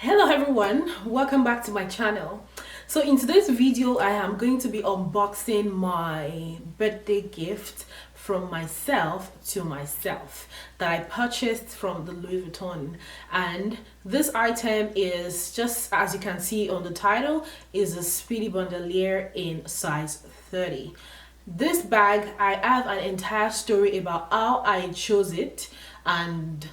Hello everyone, welcome back to my channel. So in today's video I am going to be unboxing my birthday gift from myself to myself that I purchased from the Louis Vuitton, and this item is, just as you can see on the title, is a Speedy Bandouliere in size 30. This bag, I have an entire story about how I chose it, and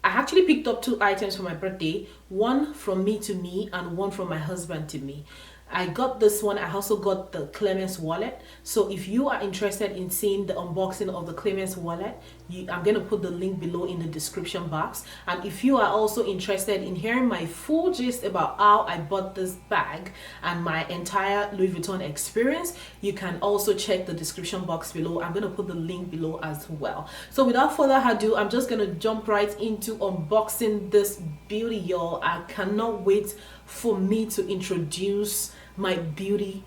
I actually picked up two items for my birthday, one from me to me and one from my husband to me. I got this one. I also got the CLÉMENCE wallet. So if you are interested in seeing the unboxing of the CLÉMENCE wallet, I'm going to put the link below in the description box. And if you are also interested in hearing my full gist about how I bought this bag and my entire Louis Vuitton experience, you can also check the description box below. I'm going to put the link below as well. So without further ado, I'm just going to jump right into unboxing this beauty, y'all. I cannot wait for me to introduce my beauty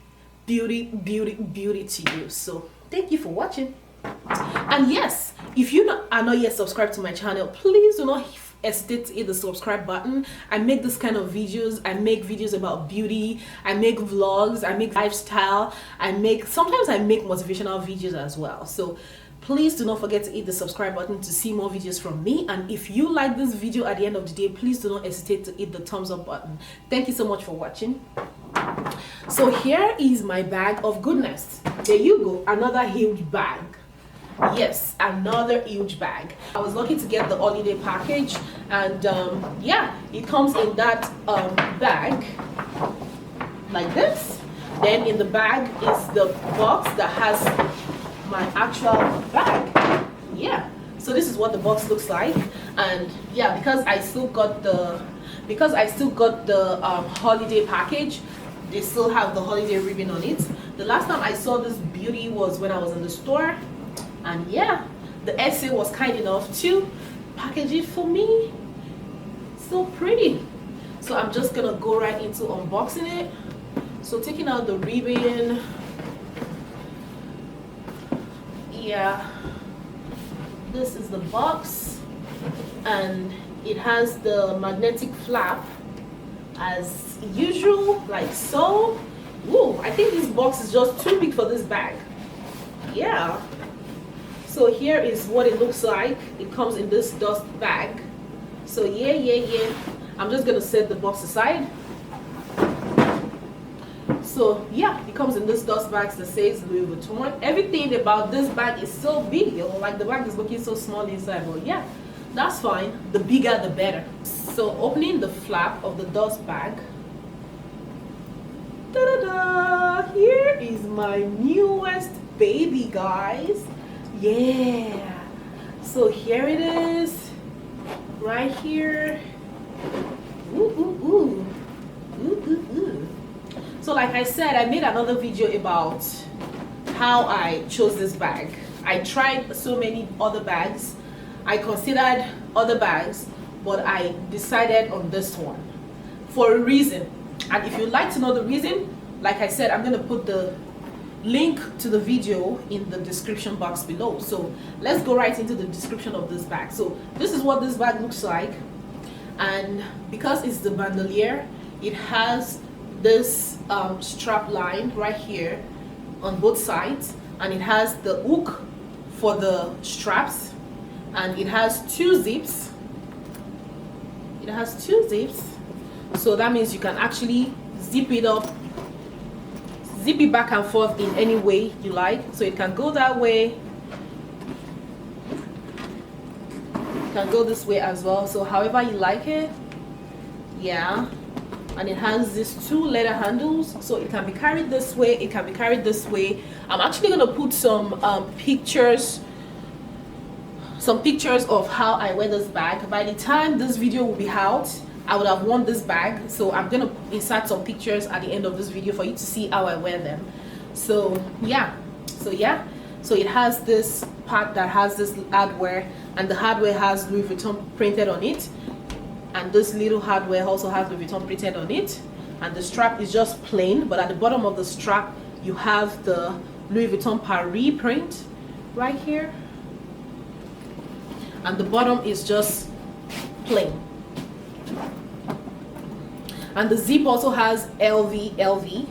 to you. So thank you for watching, and yes, if you are not yet subscribed to my channel, please do not hesitate to hit the subscribe button. I make this kind of videos. I make videos about beauty, I make vlogs, I make lifestyle, sometimes I make motivational videos as well. So please do not forget to hit the subscribe button to see more videos from me. And if you like this video at the end of the day, please do not hesitate to hit the thumbs up button. Thank you so much for watching. So here is my bag of goodness. There you go, another huge bag. Yes, another huge bag. I was lucky to get the holiday package, and yeah, it comes in that bag like this. Then in the bag is the box that has my actual bag. Yeah, so this is what the box looks like. And yeah, because I still got the holiday package, they still have the holiday ribbon on it. The last time I saw this beauty was when I was in the store, and yeah, the SA was kind enough to package it for me. So pretty. So I'm just gonna go right into unboxing it. So taking out the ribbon, yeah, this is the box, and it has the magnetic flap as usual, like so. Ooh, I think this box is just too big for this bag. Yeah, so here is what it looks like. It comes in this dust bag. So yeah, I'm just gonna set the box aside. So yeah, it comes in this dust bag that says Louis Vuitton. Everything about this bag is so big, you know, like the bag is looking so small inside, but yeah, that's fine. The bigger the better. So opening the flap of the dust bag, ta-da-da! Here is my newest baby, guys. Yeah. So here it is, right here. Ooh. So like I said, I made another video about how I chose this bag. I tried so many other bags. I considered other bags, but I decided on this one for a reason. And if you'd like to know the reason, like I said, I'm going to put the link to the video in the description box below. So let's go right into the description of this bag. So this is what this bag looks like. And because it's the bandouliere, it has this strap line right here on both sides, and it has the hook for the straps, and it has two zips. So that means you can actually zip it up, zip it back and forth in any way you like. So it can go that way, it can go this way as well, so however you like it. Yeah. And it has these two leather handles, so it can be carried this way, it can be carried this way. I'm actually going to put some pictures of how I wear this bag. By the time this video will be out, I would have worn this bag, so I'm going to insert some pictures at the end of this video for you to see how I wear them. So yeah, so it has this part that has this hardware, and the hardware has Louis Vuitton printed on it. And this little hardware also has Louis Vuitton printed on it, and the strap is just plain, but at the bottom of the strap you have the Louis Vuitton Paris print right here, and the bottom is just plain. And the zip also has LV.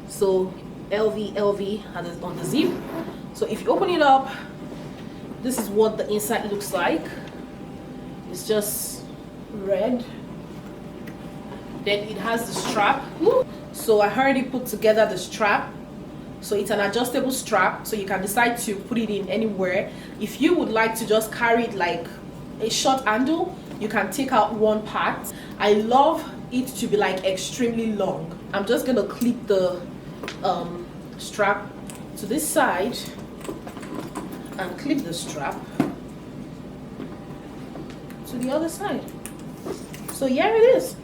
So LV on the zip. So if you open it up, this is what the inside looks like. It's just red. Then it has the strap. So I already put together the strap. So it's an adjustable strap, so you can decide to put it in anywhere. If you would like to just carry it like a short handle, you can take out one part. I love it to be like extremely long. I'm just gonna clip the strap to this side and clip the strap to the other side. So here it is.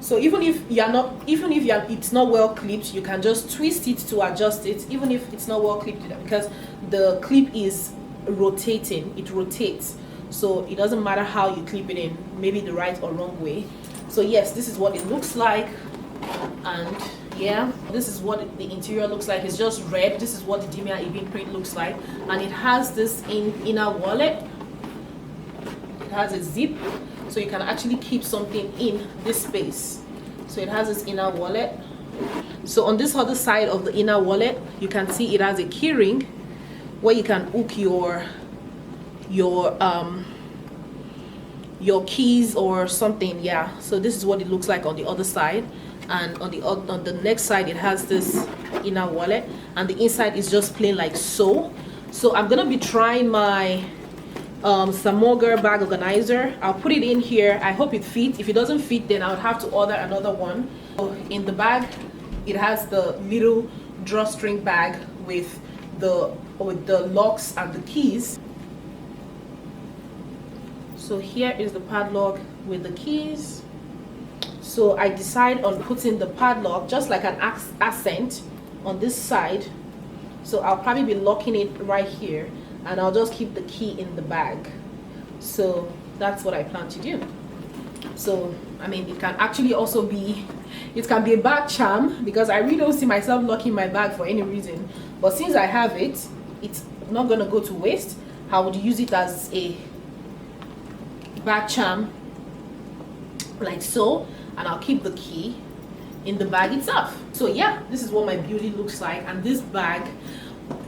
So even if it's not well clipped, you can just twist it to adjust it, even if it's not well clipped, because the clip is rotating, it rotates. So it doesn't matter how you clip it in, maybe the right or wrong way. So yes, this is what it looks like. And yeah, this is what the interior looks like. It's just red. This is what the Damier Ebene print looks like. And it has this inner wallet. It has a zip, so you can actually keep something in this space. So it has this inner wallet. So on this other side of the inner wallet, you can see it has a key ring where you can hook your keys or something. Yeah, so this is what it looks like on the other side. And on the next side, it has this inner wallet, and the inside is just plain like so. So I'm gonna be trying my Samoger bag organizer. I'll put it in here. I hope it fits. If it doesn't fit, then I would have to order another one. So in the bag, it has the little drawstring bag with the locks and the keys. So here is the padlock with the keys. So I decide on putting the padlock just like an accent on this side. So I'll probably be locking it right here, and I'll just keep the key in the bag. So that's what I plan to do. So I mean, it can actually also be, it can be a bag charm, because I really don't see myself locking my bag for any reason. But since I have it, it's not gonna go to waste. I would use it as a bag charm like so, and I'll keep the key in the bag itself. So yeah, this is what my beauty looks like. And this bag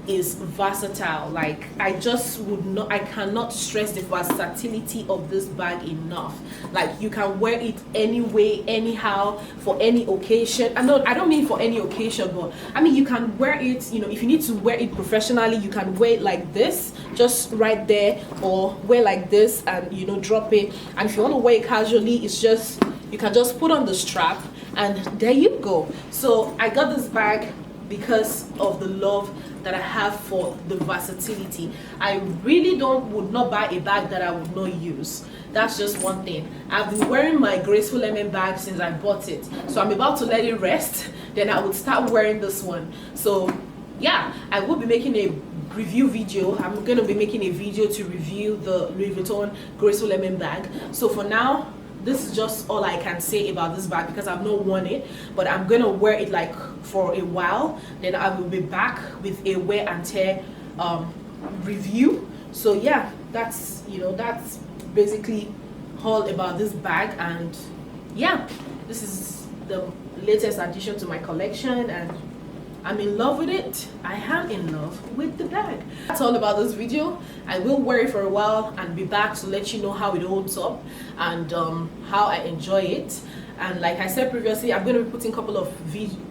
is versatile. Like, I cannot stress the versatility of this bag enough. Like, you can wear it any way, anyhow, for any occasion. I don't mean for any occasion, but I mean you can wear it, you know, if you need to wear it professionally, you can wear it like this, just right there, or wear like this and, you know, drop it. And if you want to wear it casually, it's just, you can just put on the strap and there you go. So I got this bag because of the love that I have for the versatility. I really would not buy a bag that I would not use. That's just one thing. I've been wearing my Graceful Lemon bag since I bought it, so I'm about to let it rest, then I would start wearing this one. So yeah, I will be making a review video. I'm going to be making a video to review the Louis Vuitton Graceful Lemon bag. So for now, this is just all I can say about this bag, because I've not worn it, but I'm gonna wear it like for a while, then I will be back with a wear and tear review. So yeah, that's, you know, that's basically all about this bag. And yeah, this is the latest addition to my collection, and I'm in love with it. I am in love with the bag. That's all about this video. I will wear it for a while and be back to let you know how it holds up and how I enjoy it. And like I said previously, I'm going to be putting a couple of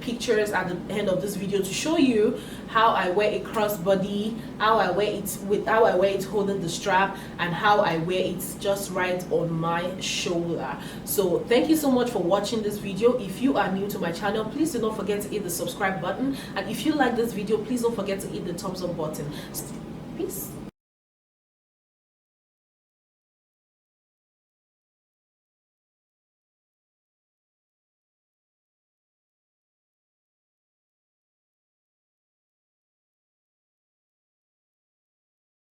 pictures at the end of this video to show you how I wear a crossbody, how I wear it holding the strap, and how I wear it just right on my shoulder. So thank you so much for watching this video. If you are new to my channel, please do not forget to hit the subscribe button, and if you like this video, please don't forget to hit the thumbs up button. Peace.